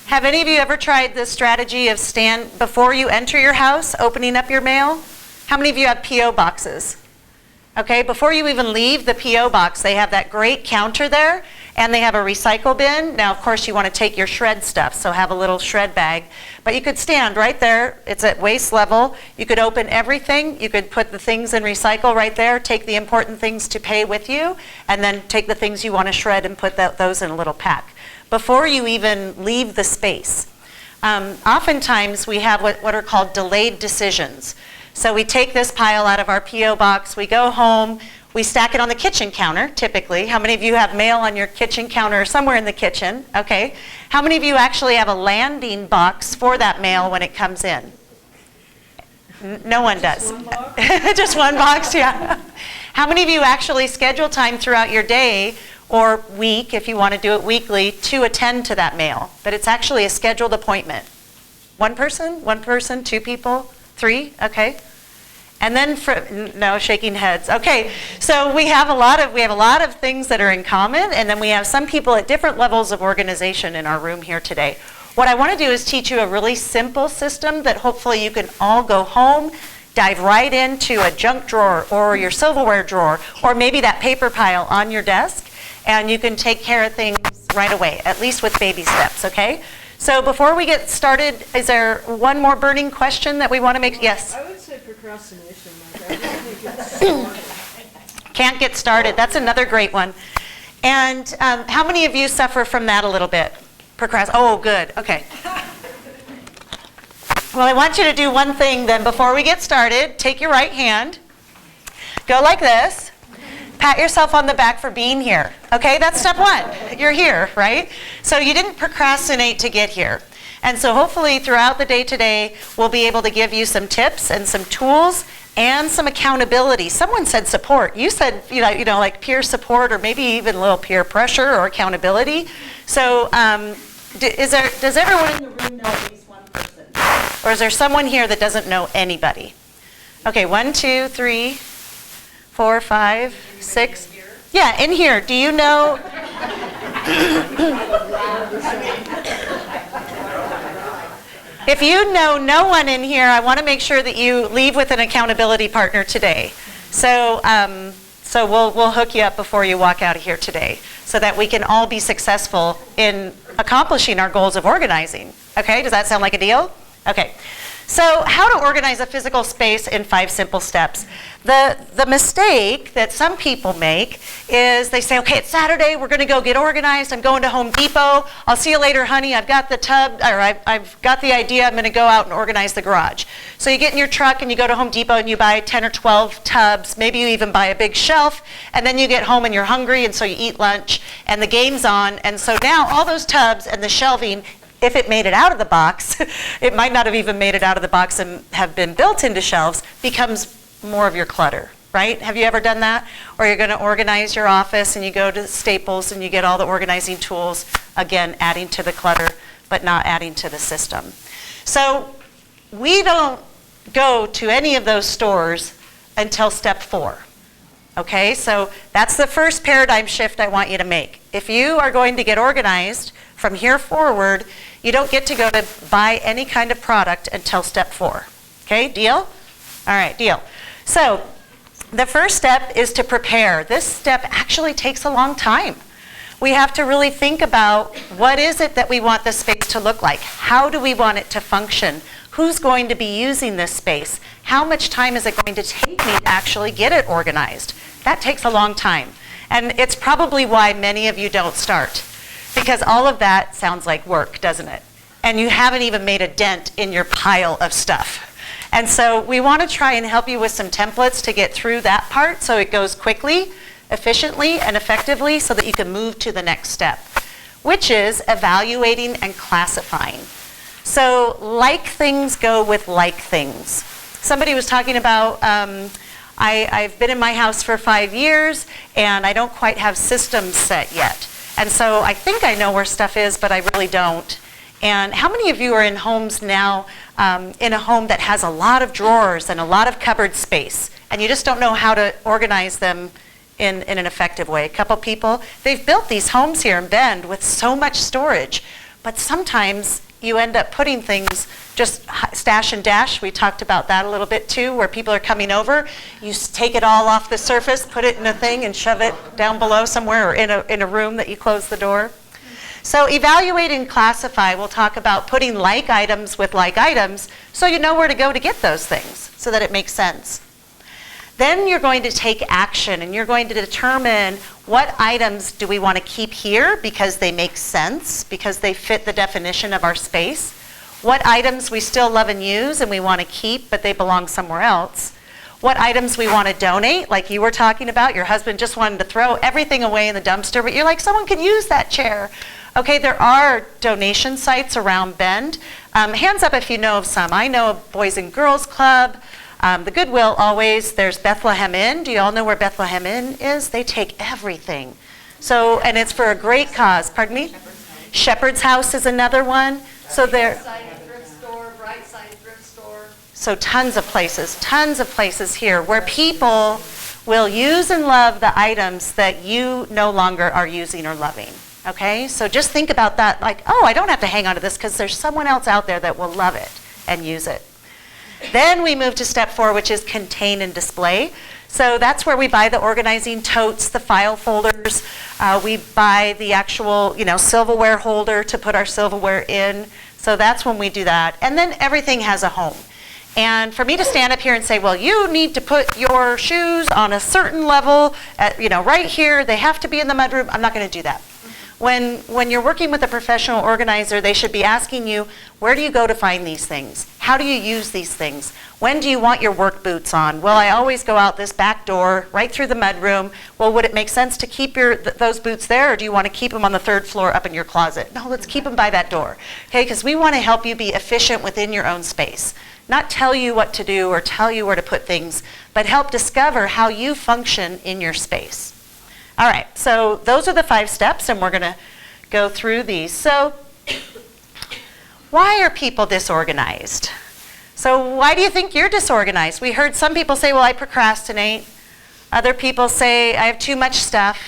Have any of you ever tried the strategy of stand before you enter your house, opening up your mail? How many of you have P.O. boxes? Okay, before you even leave the P.O. box, they have that great counter there, and they have a recycle bin. Now, of course, you want to take your shred stuff, so have a little shred bag. But you could stand right there. It's at waist level. You could open everything. You could put the things in recycle right there, take the important things to pay with you, and then take the things you want to shred and put those in a little pack before you even leave the space. Oftentimes, we have what are called delayed decisions. So we take this pile out of our P.O. box, we go home, we stack it on the kitchen counter, typically. How many of you have mail on your kitchen counter or somewhere in the kitchen? Okay. How many of you actually have a landing box for that mail when it comes in? No one does. Just one box? Just one box, yeah. How many of you actually schedule time throughout your day or week, if you want to do it weekly, to attend to that mail? But it's actually a scheduled appointment. One person, two people? 3, okay. And then no, shaking heads. Okay, so we have a lot of things that are in common, and then we have some people at different levels of organization in our room here today. What I want to do is teach you a really simple system that hopefully you can all go home, dive right into a junk drawer or your silverware drawer, or maybe that paper pile on your desk, and you can take care of things right away, at least with baby steps, okay? So before we get started, is there one more burning question that we want to make? Yes? I would say procrastination. Like, I really get Can't get started. That's another great one. And how many of you suffer from that a little bit? Oh, good. Okay. Well, I want you to do one thing then before we get started. Take your right hand. Go like this. Pat yourself on the back for being here. Okay, that's step 1. You're here, right? So you didn't procrastinate to get here. And so hopefully throughout the day today, we'll be able to give you some tips and some tools and some accountability. Someone said support. You said, you know, like peer support or maybe even a little peer pressure or accountability. So does everyone in the room know at least one person? Or is there someone here that doesn't know anybody? Okay, 1, 2, 3, 4, 5, 6. Yeah, in here. Do you know? If you know no one in here, I want to make sure that you leave with an accountability partner today. So, we'll hook you up before you walk out of here today, so that we can all be successful in accomplishing our goals of organizing. Okay? Does that sound like a deal? Okay. So how to organize a physical space in 5 simple steps. The mistake that some people make is they say, okay, it's Saturday, we're going to go get organized. I'm going to Home Depot. I'll see you later, honey. I've got the tub, or I've got the idea. I'm going to go out and organize the garage. So you get in your truck and you go to Home Depot and you buy 10 or 12 tubs. Maybe you even buy a big shelf. And then you get home and you're hungry, and so you eat lunch and the game's on. And so now all those tubs and the shelving, if it made it out of the box, it might not have even made it out of the box and have been built into shelves, becomes more of your clutter, right? Have you ever done that? Or you're going to organize your office and you go to Staples and you get all the organizing tools, again, adding to the clutter, but not adding to the system. So we don't go to any of those stores until step 4. Okay, so that's the first paradigm shift I want you to make. If you are going to get organized from here forward, you don't get to go to buy any kind of product until step 4. Okay, deal? All right, deal. So the first step is to prepare. This step actually takes a long time. We have to really think about what is it that we want the space to look like? How do we want it to function? Who's going to be using this space? How much time is it going to take me to actually get it organized? That takes a long time. And it's probably why many of you don't start, because all of that sounds like work, doesn't it? And you haven't even made a dent in your pile of stuff. And so we want to try and help you with some templates to get through that part so it goes quickly, efficiently, and effectively so that you can move to the next step, which is evaluating and classifying. So like things go with like things. Somebody was talking about, I've been in my house for 5 years and I don't quite have systems set yet. And so I think I know where stuff is, but I really don't. And how many of you are in homes now, in a home that has a lot of drawers and a lot of cupboard space, and you just don't know how to organize them in an effective way? A couple people, they've built these homes here in Bend with so much storage, but sometimes you end up putting things, just stash and dash. We talked about that a little bit too, where people are coming over. You take it all off the surface, put it in a thing, and shove it down below somewhere, or in a room that you close the door. So evaluate and classify. We'll talk about putting like items with like items so you know where to go to get those things so that it makes sense. Then you're going to take action, and you're going to determine what items do we want to keep here because they make sense, because they fit the definition of our space. What items we still love and use and we want to keep, but they belong somewhere else. What items we want to donate, like you were talking about. Your husband just wanted to throw everything away in the dumpster, but you're like, someone could use that chair. Okay, there are donation sites around Bend. Hands up if you know of some. I know of Boys and Girls Club. The Goodwill always, there's Bethlehem Inn. Do you all know where Bethlehem Inn is? They take everything. So, and it's for a great cause. Pardon me? Shepherd's House is another one. So there. Thrift store, Bright Side Thrift Store. So tons of places here where people will use and love the items that you no longer are using or loving. Okay? So just think about that, like, oh, I don't have to hang on to this because there's someone else out there that will love it and use it. Then we move to step 4, which is contain and display. So that's where we buy the organizing totes, the file folders. We buy the actual, silverware holder to put our silverware in. So that's when we do that. And then everything has a home. And for me to stand up here and say, well, you need to put your shoes on a certain level, right here, they have to be in the mudroom, I'm not going to do that. When you're working with a professional organizer, they should be asking you, where do you go to find these things? How do you use these things? When do you want your work boots on? Well, I always go out this back door, right through the mudroom. Well, would it make sense to keep those boots there, or do you want to keep them on the 3rd floor up in your closet? No, let's keep them by that door, okay? Because we want to help you be efficient within your own space. Not tell you what to do or tell you where to put things, but help discover how you function in your space. All right, so those are the 5 steps, and we're going to go through these. So why are people disorganized? So why do you think you're disorganized? We heard some people say, well, I procrastinate. Other people say, I have too much stuff.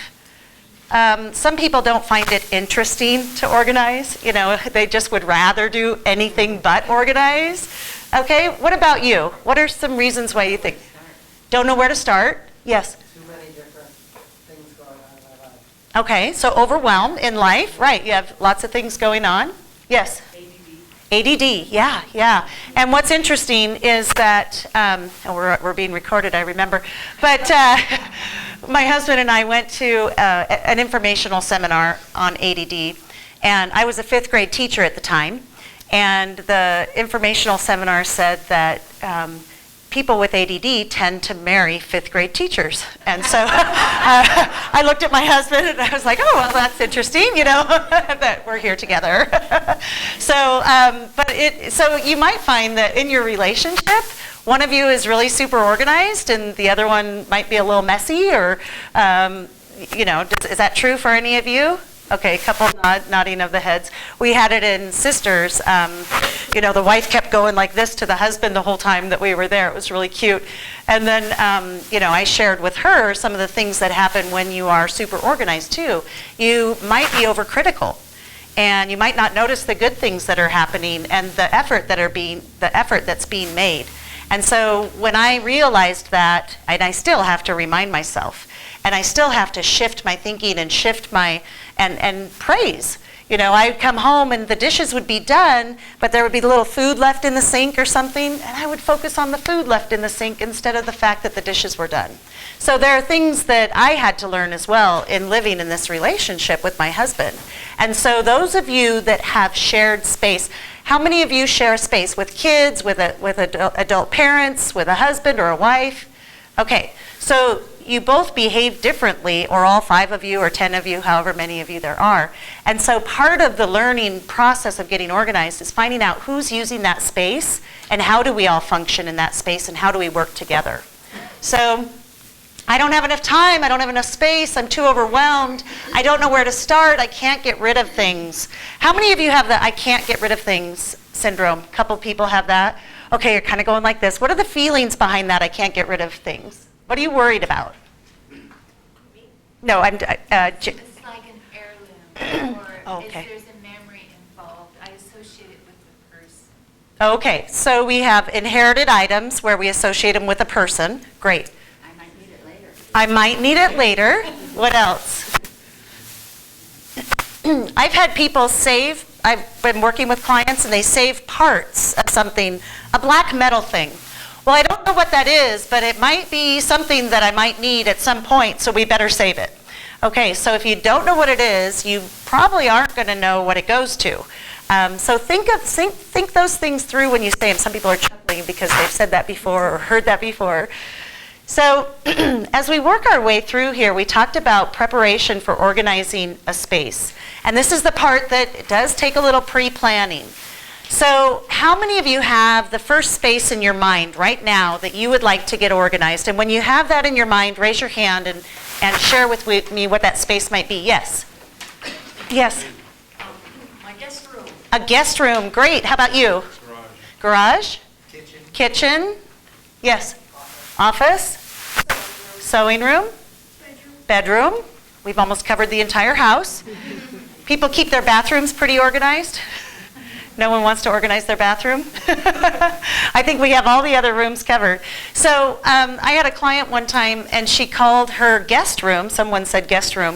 Some people don't find it interesting to organize. They just would rather do anything but organize. Okay, what about you? What are some reasons why you think? Don't know where to start? Yes? Okay, so overwhelmed in life, right? You have lots of things going on. Yes? ADD, yeah. And what's interesting is that, we're being recorded, I remember, but my husband and I went to an informational seminar on ADD, and I was a 5th grade teacher at the time, and the informational seminar said that people with ADD tend to marry 5th grade teachers. And so I looked at my husband and I was like, oh, well, that's interesting, that we're here together. So you might find that in your relationship, one of you is really super organized and the other one might be a little messy, or, is that true for any of you? Okay, a couple nodding of the heads. We had it in Sisters. The wife kept going like this to the husband the whole time that we were there. It was really cute. And then, I shared with her some of the things that happen when you are super organized too. You might be overcritical, and you might not notice the good things that are happening and the effort that's being made. And so when I realized that, and I still have to remind myself, and I still have to shift my thinking and shift my, and praise. I'd come home and the dishes would be done, but there would be a little food left in the sink or something, and I would focus on the food left in the sink instead of the fact that the dishes were done. So there are things that I had to learn as well in living in this relationship with my husband. And so those of you that have shared space, how many of you share a space with kids, with adult parents, with a husband or a wife? Okay, so you both behave differently, or all 5 of you or 10 of you, however many of you there are. And so part of the learning process of getting organized is finding out who's using that space and how do we all function in that space and how do we work together. So I don't have enough time, I don't have enough space, I'm too overwhelmed, I don't know where to start, I can't get rid of things. How many of you have the I can't get rid of things syndrome? A couple people have that. Okay, you're kind of going like this. What are the feelings behind that I can't get rid of things? What are you worried about? No, I'm... It's like an heirloom, or okay. there's a memory involved Okay, so we have inherited items where we associate them with a person. Great. I might need it later. I might need it later. What else? I've had people save, I've been working with clients and they save parts of something, a black metal thing. Well, I don't know what that is, but it might be something that I might need at some point, so we better save it. Okay, so if you don't know what it is, you probably aren't going to know what it goes to. So think those things through when you say them. Some people are chuckling because they've said that before or heard that before. So as we work our way through here, we talked about preparation for organizing a space. And this is the part that does take a little pre-planning. So how many of you have the first space in your mind right now that you would like to get organized? And when you have that in your mind, raise your hand and share with me what that space might be. Yes? Yes? My guest room. A guest room. Great. How about you? Garage. Garage? Kitchen? Yes? Office? Sewing room? Bedroom? We've almost covered the entire house. People keep their bathrooms pretty organized. No one wants to organize their bathroom. I think we have all the other rooms covered. So I had a client one time and she called her guest room, someone said guest room,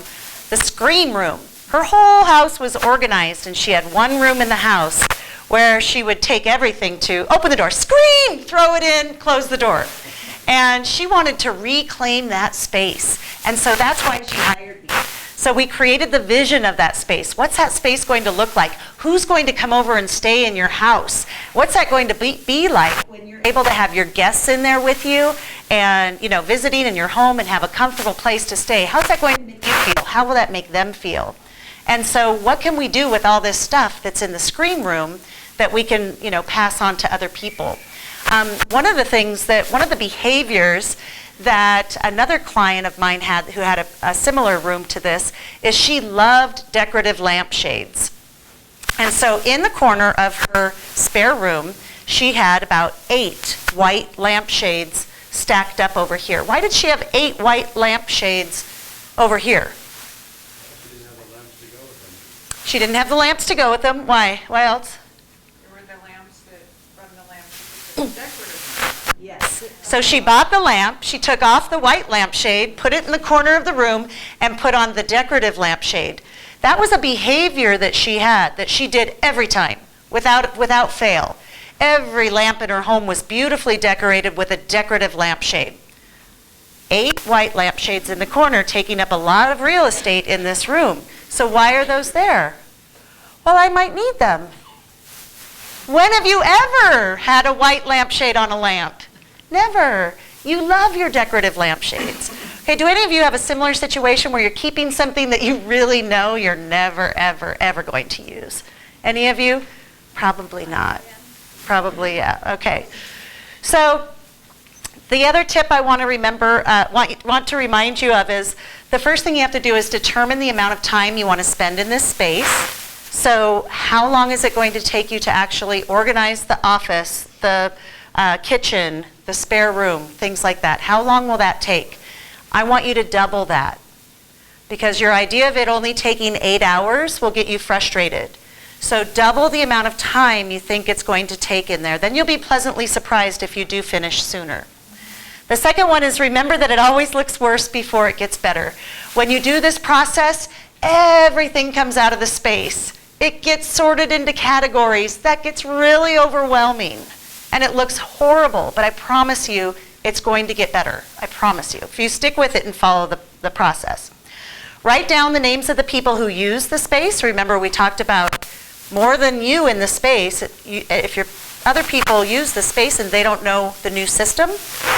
the scream room. Her whole house was organized and she had one room in the house where she would take everything to open the door, scream, throw it in, close the door. And she wanted to reclaim that space. And so that's why she hired me. So we created the vision of that space. What's that space going to look like? Who's going to come over and stay in your house? What's that going to be like when you're able to have your guests in there with you and, visiting in your home and have a comfortable place to stay? How's that going to make you feel? How will that make them feel? And so what can we do with all this stuff that's in the screen room that we can, pass on to other people? One of the behaviors that another client of mine had who had a similar room to this is she loved decorative lampshades. And so in the corner of her spare room, she had about 8 white lampshades stacked up over here. Why did she have 8 white lampshades over here? She didn't have the lamps to go with them. Why? Why else? There were the lamps that, from the lamps, that were decorative. Yes. So she bought the lamp, she took off the white lampshade, put it in the corner of the room, and put on the decorative lampshade. That was a behavior that she had, that she did every time, without fail. Every lamp in her home was beautifully decorated with a decorative lampshade. 8 white lampshades in the corner, taking up a lot of real estate in this room. So why are those there? Well, I might need them. When have you ever had a white lampshade on a lamp? Never. You love your decorative lampshades. Okay, do any of you have a similar situation where you're keeping something that you really know you're never, ever, ever going to use? Any of you? Probably not. Probably, yeah. Okay. So the other tip I want to remind you of is the first thing you have to do is determine the amount of time you want to spend in this space. So how long is it going to take you to actually organize the office, the kitchen, the spare room, things like that? How long will that take? I want you to double that, because your idea of it only taking 8 hours will get you frustrated. So double the amount of time you think it's going to take in there. Then you'll be pleasantly surprised if you do finish sooner. The second one is remember that it always looks worse before it gets better. When you do this process, everything comes out of the space. It gets sorted into categories. That gets really overwhelming. And it looks horrible, but I promise you it's going to get better. I promise you. If you stick with it and follow the process. Write down the names of the people who use the space. Remember, we talked about more than you in the space. If your other people use the space and they don't know the new system,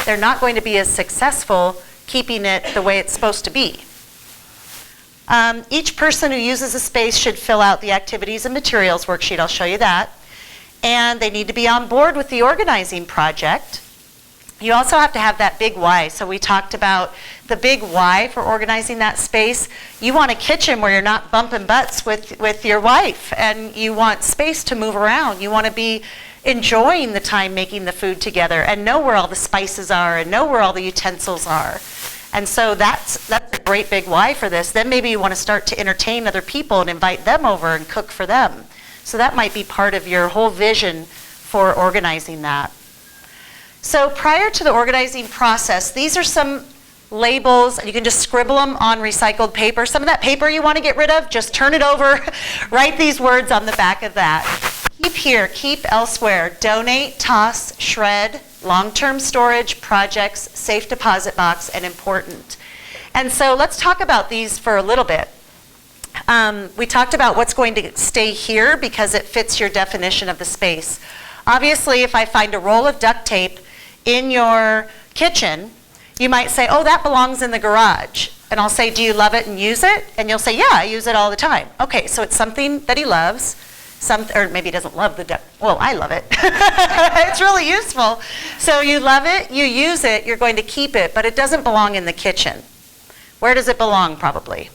they're not going to be as successful keeping it the way it's supposed to be. Each person who uses a space should fill out the activities and materials worksheet. I'll show you that. And they need to be on board with the organizing project. You also have to have that big why. So we talked about the big why for organizing that space. You want a kitchen where you're not bumping butts with your wife, and you want space to move around. You want to be enjoying the time making the food together and know where all the spices are and know where all the utensils are. And so that's a great big why for this. Then maybe you want to start to entertain other people and invite them over and cook for them. So that might be part of your whole vision for organizing that. So prior to the organizing process, these are some labels, and you can just scribble them on recycled paper. Some of that paper you want to get rid of, just turn it over, write these words on the back of that. Keep here, keep elsewhere, donate, toss, shred, long-term storage, projects, safe deposit box, and important. And so let's talk about these for a little bit. We talked about what's going to stay here because it fits your definition of the space. Obviously, if I find a roll of duct tape in your kitchen, you might say, oh, that belongs in the garage. And I'll say, do you love it and use it? And you'll say, yeah, I use it all the time. Okay, so it's something that he loves. Or maybe he doesn't love the duct. Well, I love it. It's really useful. So you love it, you use it, you're going to keep it, but it doesn't belong in the kitchen. Where does it belong, probably?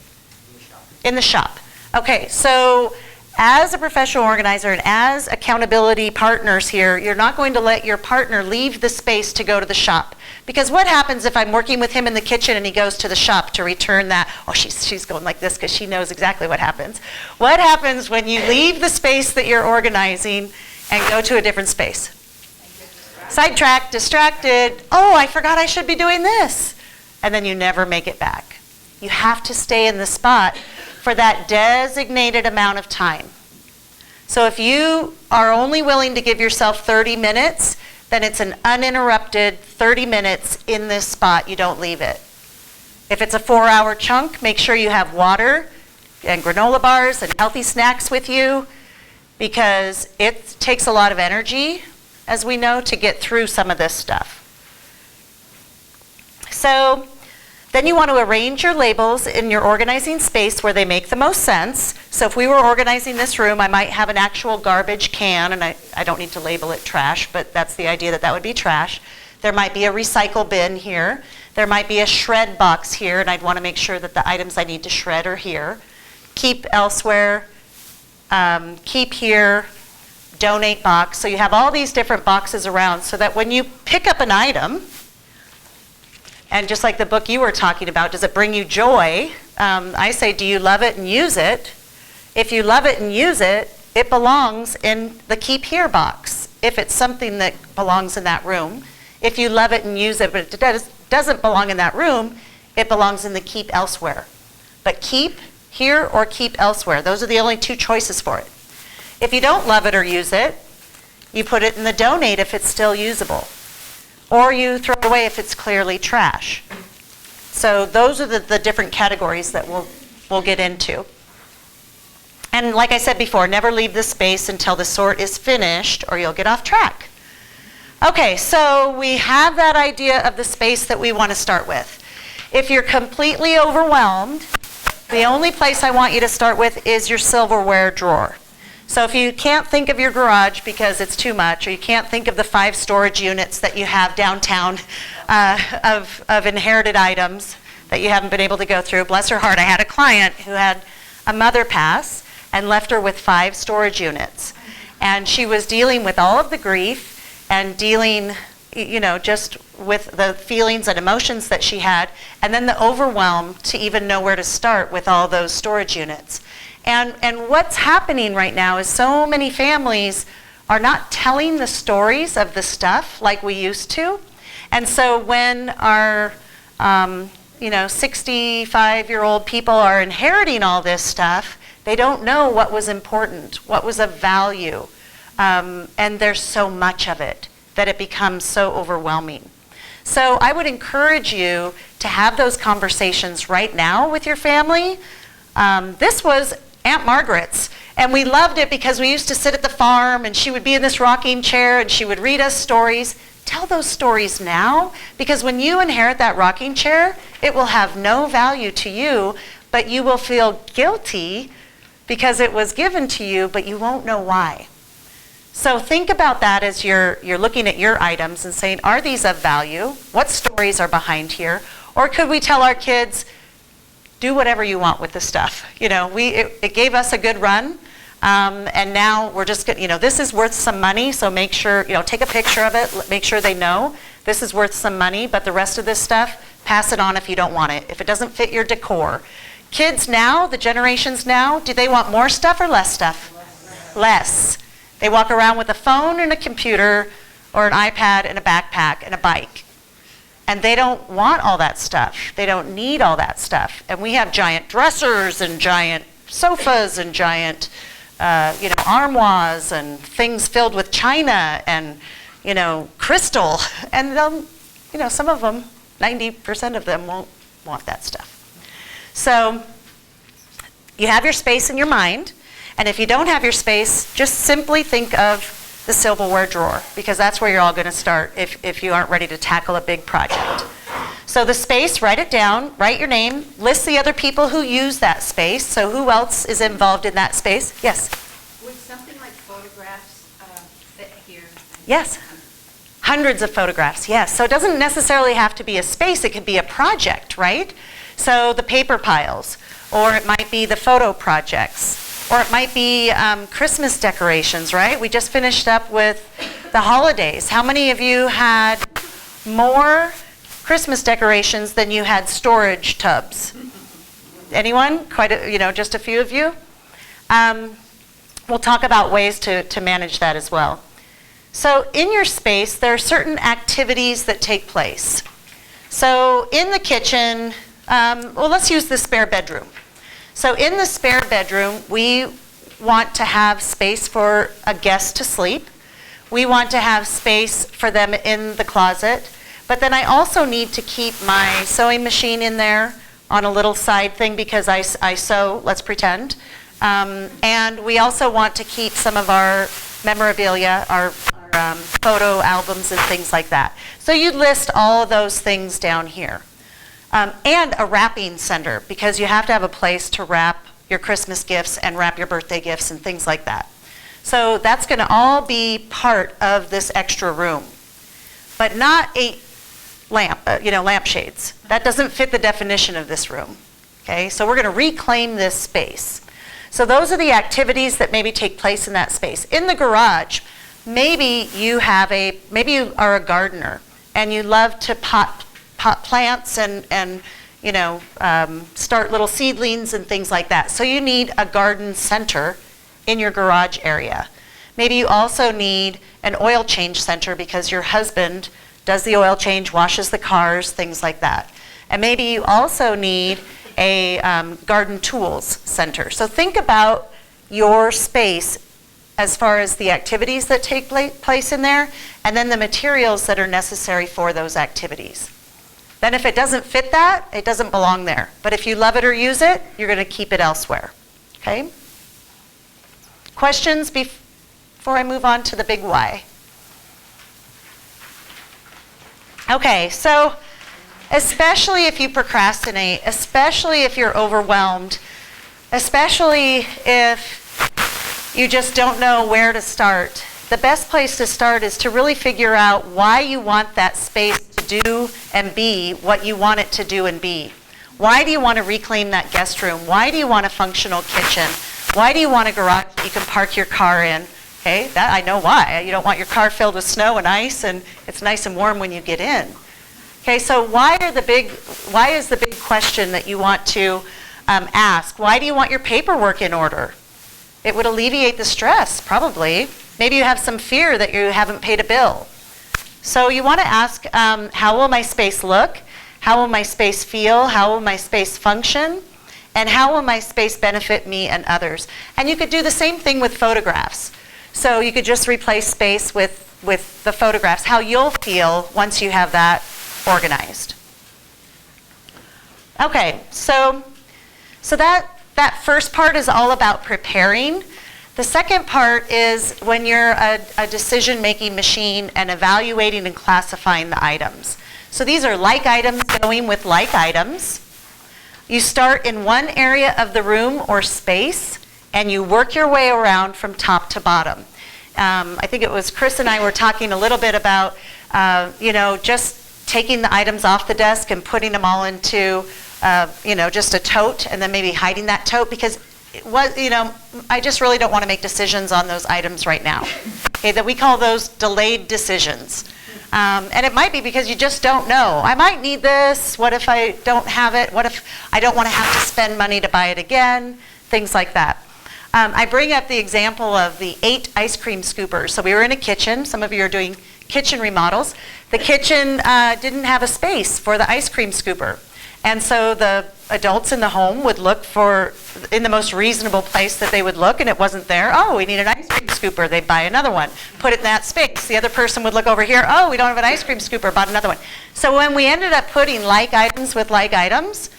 In the shop. Okay, so as a professional organizer and as accountability partners here, you're not going to let your partner leave the space to go to the shop. Because what happens if I'm working with him in the kitchen and he goes to the shop to return that? Oh, she's going like this because she knows exactly what happens. What happens when you leave the space that you're organizing and go to a different space? Sidetracked, distracted. Oh, I forgot I should be doing this. And then you never make it back. You have to stay in the spot for that designated amount of time. So if you are only willing to give yourself 30 minutes, then it's an uninterrupted 30 minutes in this spot. You don't leave it. If it's a 4-hour chunk, make sure you have water and granola bars and healthy snacks with you, because it takes a lot of energy, as we know, to get through some of this stuff. So then you want to arrange your labels in your organizing space where they make the most sense. So if we were organizing this room, I might have an actual garbage can, and I don't need to label it trash, but that's the idea, that would be trash. There might be a recycle bin here. There might be a shred box here, and I'd want to make sure that the items I need to shred are here. Keep elsewhere, keep here, donate box. So you have all these different boxes around so that when you pick up an item, and just like the book you were talking about, does it bring you joy? I say, do you love it and use it? If you love it and use it, it belongs in the keep here box, if it's something that belongs in that room. If you love it and use it, but it doesn't belong in that room, it belongs in the keep elsewhere. But keep here or keep elsewhere. Those are the only two choices for it. If you don't love it or use it, you put it in the donate if it's still usable. Or you throw it away if it's clearly trash. So those are the different categories that we'll get into. And like I said before, never leave the space until the sort is finished or you'll get off track. Okay, so we have that idea of the space that we want to start with. If you're completely overwhelmed, the only place I want you to start with is your silverware drawer. So if you can't think of your garage because it's too much, or you can't think of the 5 storage units that you have downtown of inherited items that you haven't been able to go through, bless her heart, I had a client who had a mother pass and left her with 5 storage units. And she was dealing with all of the grief and dealing, just with the feelings and emotions that she had, and then the overwhelm to even know where to start with all those storage units. And what's happening right now is so many families are not telling the stories of the stuff like we used to. And so when our 65-year-old people are inheriting all this stuff, they don't know what was important, what was of value. And there's so much of it that it becomes so overwhelming. So I would encourage you to have those conversations right now with your family. This was Aunt Margaret's, and we loved it because we used to sit at the farm and she would be in this rocking chair and she would read us stories. Tell those stories now, because when you inherit that rocking chair, it will have no value to you, but you will feel guilty because it was given to you, but you won't know why. So think about that as you're looking at your items and saying, are these of value? What stories are behind here? Or could we tell our kids, do whatever you want with the stuff. It gave us a good run, and now we're just, this is worth some money, so make sure, take a picture of it, make sure they know this is worth some money, but the rest of this stuff, pass it on if you don't want it, if it doesn't fit your decor. Kids now, the generations now, do they want more stuff or less stuff? Less. They walk around with a phone and a computer or an iPad and a backpack and a bike. And they don't want all that stuff. They don't need all that stuff. And we have giant dressers and giant sofas and giant armoires and things filled with china and, crystal. And some of them, 90% of them won't want that stuff. So you have your space in your mind. And if you don't have your space, just simply think of the silverware drawer, because that's where you're all going to start if you aren't ready to tackle a big project. So the space, write it down, write your name, list the other people who use that space. So who else is involved in that space? Yes? Would something like photographs fit here? Yes. Hundreds of photographs, yes. So it doesn't necessarily have to be a space, it could be a project, right? So the paper piles, or it might be the photo projects. Or it might be Christmas decorations, right? We just finished up with the holidays. How many of you had more Christmas decorations than you had storage tubs? Anyone? Just a few of you? We'll talk about ways to manage that as well. So in your space, there are certain activities that take place. So in the kitchen, let's use the spare bedroom. So in the spare bedroom, we want to have space for a guest to sleep. We want to have space for them in the closet. But then I also need to keep my sewing machine in there on a little side thing because I sew, let's pretend. And we also want to keep some of our memorabilia, our photo albums and things like that. So you'd list all of those things down here. And a wrapping center, because you have to have a place to wrap your Christmas gifts and wrap your birthday gifts and things like that. So that's going to all be part of this extra room, but not 8 lampshades. That doesn't fit the definition of this room. Okay, so we're going to reclaim this space. So those are the activities that maybe take place in that space. In the garage, maybe you are a gardener and you love to pot plants and start little seedlings and things like that. So you need a garden center in your garage area. Maybe you also need an oil change center because your husband does the oil change, washes the cars, things like that. And maybe you also need a garden tools center. So think about your space as far as the activities that take place in there, and then the materials that are necessary for those activities. Then if it doesn't fit that, it doesn't belong there. But if you love it or use it, you're going to keep it elsewhere. Okay? Questions before I move on to the big why? Okay, so especially if you procrastinate, especially if you're overwhelmed, especially if you just don't know where to start, the best place to start is to really figure out why you want that space to do and be what you want it to do and be. Why do you want to reclaim that guest room? Why do you want a functional kitchen? Why do you want a garage that you can park your car in? Okay, that I know why. You don't want your car filled with snow and ice and it's nice and warm when you get in. Okay, so why is the big question that you want to ask? Why do you want your paperwork in order? It would alleviate the stress, probably. Maybe you have some fear that you haven't paid a bill. So you want to ask, how will my space look? How will my space feel? How will my space function? And how will my space benefit me and others? And you could do the same thing with photographs. So you could just replace space with the photographs, how you'll feel once you have that organized. Okay, so that first part is all about preparing. The second part is when you're a decision-making machine and evaluating and classifying the items. So these are like items going with like items. You start in one area of the room or space, and you work your way around from top to bottom. I think it was Chris and I were talking a little bit about, just taking the items off the desk and putting them all into, just a tote, and then maybe hiding that tote, because I just really don't want to make decisions on those items right now. Okay, that we call those delayed decisions. And it might be because you just don't know. I might need this. What if I don't have it? What if I don't want to have to spend money to buy it again? Things like that. I bring up the example of the 8 ice cream scoopers. So we were in a kitchen. Some of you are doing kitchen remodels. The kitchen didn't have a space for the ice cream scooper. And so the adults in the home would look for, in the most reasonable place that they would look, and it wasn't there. Oh, we need an ice cream scooper. They'd buy another one, put it in that space. The other person would look over here. Oh, we don't have an ice cream scooper, bought another one. So when we ended up putting like items with like items,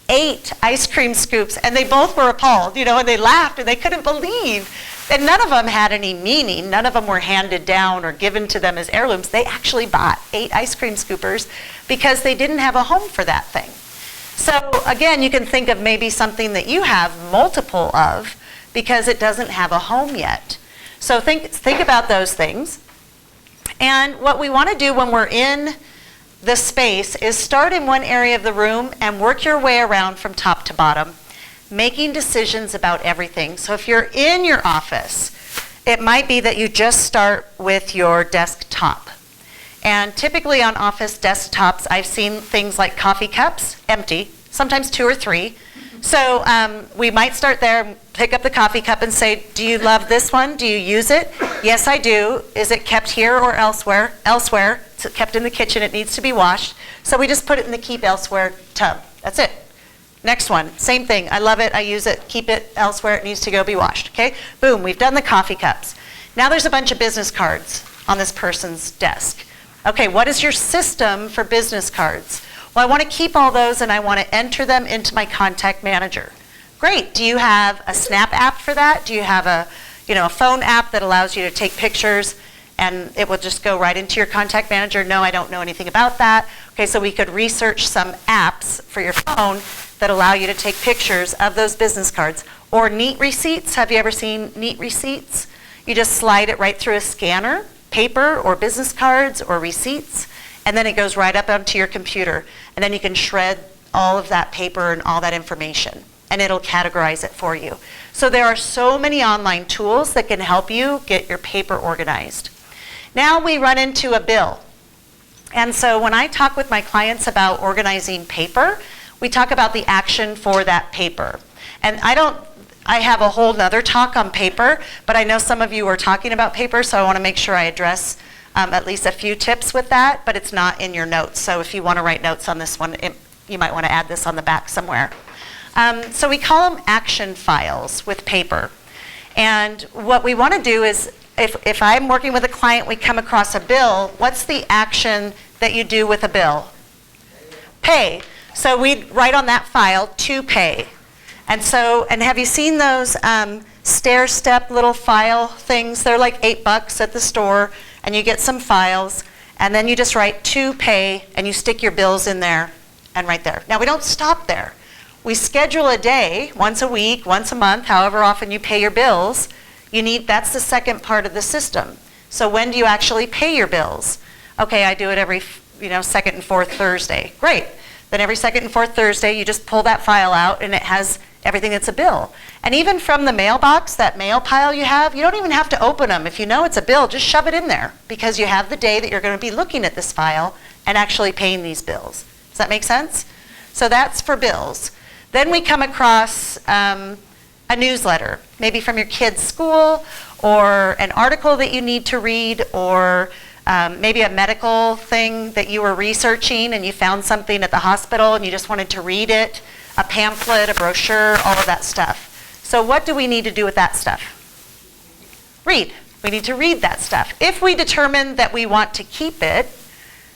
8 ice cream scoops, and they both were appalled, and they laughed, and they couldn't believe. And none of them had any meaning. None of them were handed down or given to them as heirlooms. They actually bought 8 ice cream scoopers because they didn't have a home for that thing. So again, you can think of maybe something that you have multiple of because it doesn't have a home yet. So think about those things. And what we want to do when we're in the space is start in one area of the room and work your way around from top to bottom, making decisions about everything. So if you're in your office, it might be that you just start with your desktop. And typically on office desktops, I've seen things like coffee cups, empty, sometimes 2 or 3. So we might start there, pick up the coffee cup and say, do you love this one? Do you use it? Yes, I do. Is it kept here or elsewhere? Elsewhere. It's kept in the kitchen. It needs to be washed. So we just put it in the keep elsewhere tub. That's it. Next one, same thing. I love it. I use it. Keep it elsewhere. It needs to go be washed. Okay? Boom, we've done the coffee cups. Now there's a bunch of business cards on this person's desk. Okay, what is your system for business cards? Well, I want to keep all those and I want to enter them into my contact manager. Great. Do you have a Snap app for that? Do you have a phone app that allows you to take pictures and it will just go right into your contact manager? No, I don't know anything about that. Okay, so we could research some apps for your phone that allow you to take pictures of those business cards. Or neat receipts. Have you ever seen neat receipts? You just slide it right through a scanner, paper or business cards or receipts, and then it goes right up onto your computer. And then you can shred all of that paper and all that information, and it'll categorize it for you. So there are so many online tools that can help you get your paper organized. Now we run into a bill. And so when I talk with my clients about organizing paper, we talk about the action for that paper. And I have a whole nother talk on paper, but I know some of you are talking about paper, so I want to make sure I address at least a few tips with that, but it's not in your notes. So if you want to write notes on this one, you might want to add this on the back somewhere. So we call them action files with paper. And what we want to do is, if I'm working with a client, we come across a bill, what's the action that you do with a bill? Pay. So we write on that file, to pay. And have you seen those stair-step little file things? They're like $8 at the store, and you get some files, and then you just write to pay, and you stick your bills in there and right there. Now we don't stop there. We schedule a day, once a week, once a month, however often you pay your bills. That's the second part of the system. So when do you actually pay your bills? Okay, I do it every second and fourth Thursday. Great. Then every second and fourth Thursday, you just pull that file out, and it has everything that's a bill. And even from the mailbox, that mail pile you have, you don't even have to open them. If you know it's a bill, just shove it in there, because you have the day that you're going to be looking at this file and actually paying these bills. Does that make sense? So that's for bills. Then we come across a newsletter, maybe from your kid's school, or an article that you need to read, or maybe a medical thing that you were researching and you found something at the hospital and you just wanted to read it, a pamphlet, a brochure, all of that stuff. So what do we need to do with that stuff? Read. We need to read that stuff. If we determine that we want to keep it,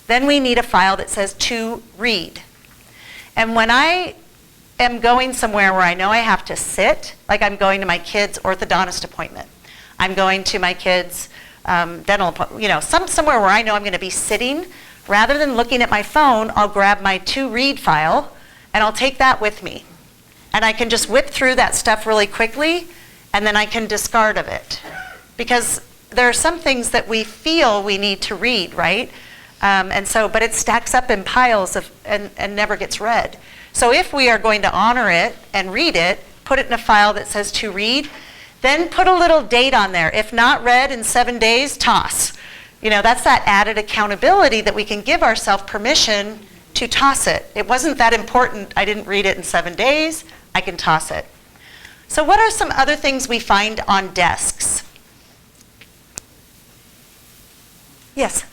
then we need a file that says to read. And when I am going somewhere where I know I have to sit, like I'm going to my kid's orthodontist appointment, I'm going to my kid's dental appointment, somewhere where I know I'm going to be sitting, rather than looking at my phone, I'll grab my to read file and I'll take that with me. And I can just whip through that stuff really quickly, and then I can discard of it. Because there are some things that we feel we need to read, right? But it stacks up in piles and never gets read. So if we are going to honor it and read it, put it in a file that says to read, then put a little date on there. If not read in 7 days, toss. That's that added accountability that we can give ourselves permission to toss it. It wasn't that important. I didn't read it in 7 days. I can toss it. So what are some other things we find on desks? Yes?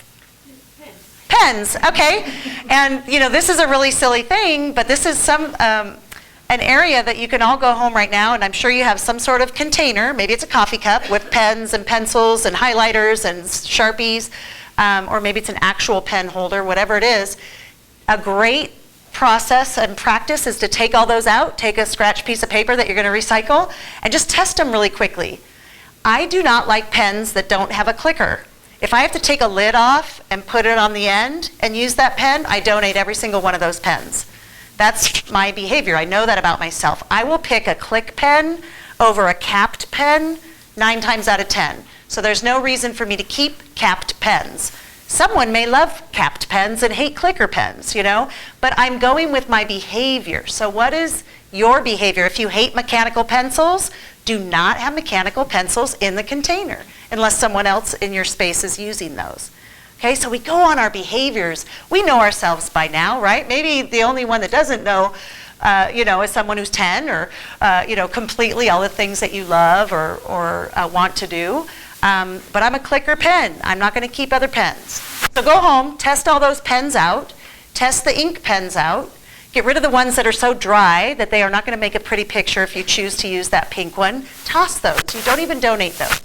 Pens, okay. And this is a really silly thing, but this is an area that you can all go home right now, and I'm sure you have some sort of container, maybe it's a coffee cup with pens and pencils and highlighters and Sharpies, or maybe it's an actual pen holder, whatever it is. A great process and practice is to take all those out, take a scratch piece of paper that you're going to recycle, and just test them really quickly. I do not like pens that don't have a clicker. If I have to take a lid off and put it on the end and use that pen, I donate every single one of those pens. That's my behavior. I know that about myself. I will pick a click pen over a capped pen 9 times out of 10. So there's no reason for me to keep capped pens. Someone may love capped pens and hate clicker pens, but I'm going with my behavior. So what is your behavior? If you hate mechanical pencils, do not have mechanical pencils in the container unless someone else in your space is using those. Okay, so we go on our behaviors. We know ourselves by now, right? Maybe the only one that doesn't know, is someone who's 10 or, completely all the things that you love or want to do. But I'm a clicker pen. I'm not going to keep other pens. So go home, test all those pens out, test the ink pens out, get rid of the ones that are so dry that they are not going to make a pretty picture if you choose to use that pink one. Toss those. You don't even donate those.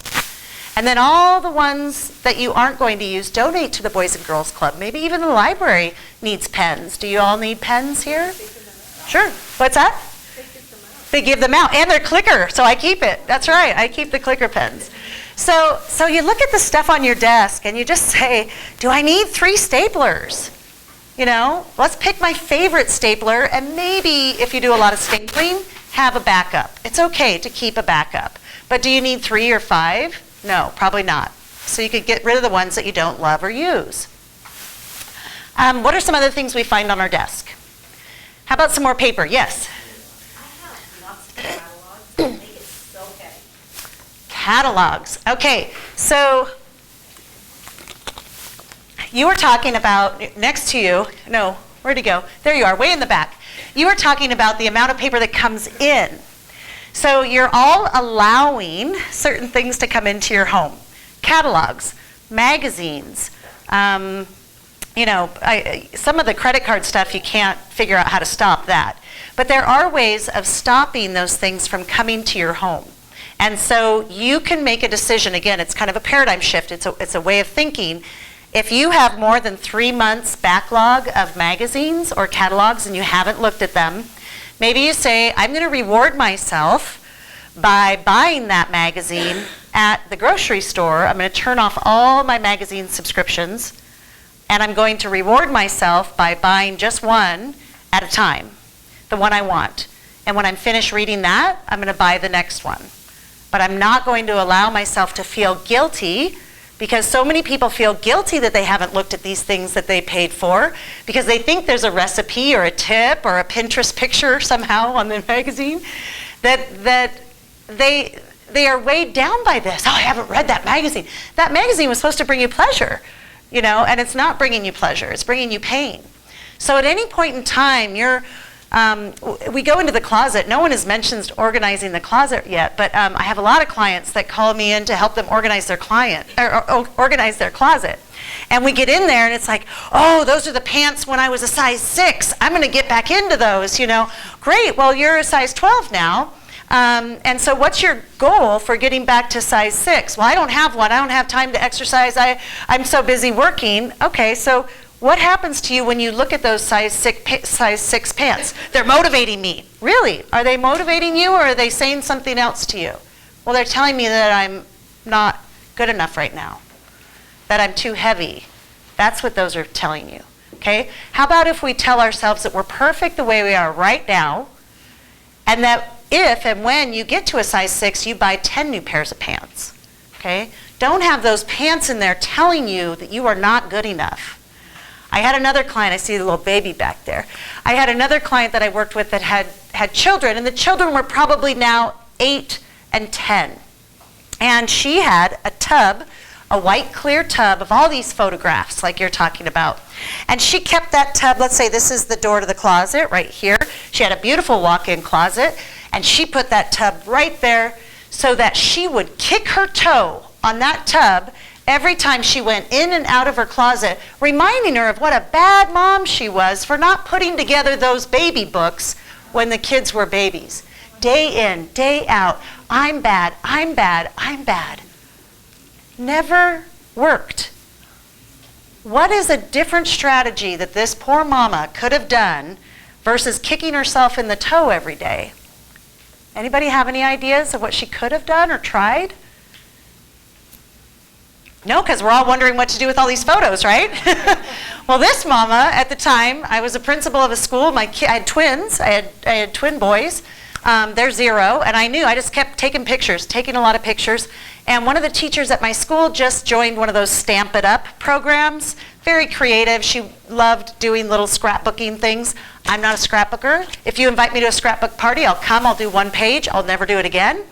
And then all the ones that you aren't going to use, donate to the Boys and Girls Club. Maybe even the library needs pens. Do you all need pens here? Sure. What's that? They give them out. And they're clicker, so I keep it. That's right. I keep the clicker pens. So you look at the stuff on your desk and you just say, do I need 3 staplers? Let's pick my favorite stapler, and maybe if you do a lot of stapling, have a backup. It's okay to keep a backup. But do you need 3 or 5? No, probably not. So you could get rid of the ones that you don't love or use. What are some other things we find on our desk? How about some more paper? Yes? I have lots of catalogs that make it so heavy. Catalogs. Okay, so you were talking about, next to you, no, where'd he go? There you are, way in the back. You were talking about the amount of paper that comes in. So you're all allowing certain things to come into your home. Catalogs, magazines, some of the credit card stuff you can't figure out how to stop that. But there are ways of stopping those things from coming to your home. And so you can make a decision. Again, it's kind of a paradigm shift. It's a way of thinking. If you have more than 3 months backlog of magazines or catalogs and you haven't looked at them, maybe you say, I'm going to reward myself by buying that magazine at the grocery store. I'm going to turn off all my magazine subscriptions, and I'm going to reward myself by buying just one at a time, the one I want. And when I'm finished reading that, I'm going to buy the next one. But I'm not going to allow myself to feel guilty, because so many people feel guilty that they haven't looked at these things that they paid for because they think there's a recipe or a tip or a Pinterest picture somehow on the magazine that they are weighed down by this. Oh, I haven't read that magazine. That magazine was supposed to bring you pleasure, and it's not bringing you pleasure. It's bringing you pain. So at any point in time, we go into the closet. No one has mentioned organizing the closet yet, but I have a lot of clients that call me in to help them organize their organize their closet. And we get in there and it's like, oh, those are the pants when I was a size 6. I'm going to get back into those, Great, well, you're a size 12 now. And so what's your goal for getting back to size 6? Well, I don't have one. I don't have time to exercise. I'm so busy working. Okay, so what happens to you when you look at those size 6 pants? They're motivating me. Really? Are they motivating you, or are they saying something else to you? Well, they're telling me that I'm not good enough right now, that I'm too heavy. That's what those are telling you. Okay? How about if we tell ourselves that we're perfect the way we are right now, and that if and when you get to a size 6, you buy 10 new pairs of pants. Okay? Don't have those pants in there telling you that you are not good enough. I had another client, I see the little baby back there. I had another client that I worked with that had children, and the children were probably now 8 and 10. And she had a tub, a white clear tub of all these photographs like you're talking about. And she kept that tub, let's say this is the door to the closet right here. She had a beautiful walk-in closet, and she put that tub right there so that she would kick her toe on that tub every time she went in and out of her closet, reminding her of what a bad mom she was for not putting together those baby books when the kids were babies. Day in, day out, I'm bad, I'm bad, I'm bad. Never worked. What is a different strategy that this poor mama could have done versus kicking herself in the toe every day? Anybody have any ideas of what she could have done or tried? No, because we're all wondering what to do with all these photos, right? Well, this mama, at the time, I was a principal of a school. I had twins. I had twin boys. They're 0, and I just kept taking pictures, taking a lot of pictures. And one of the teachers at my school just joined one of those Stamp It Up programs. Very creative. She loved doing little scrapbooking things. I'm not a scrapbooker. If you invite me to a scrapbook party, I'll come. I'll do one page. I'll never do it again.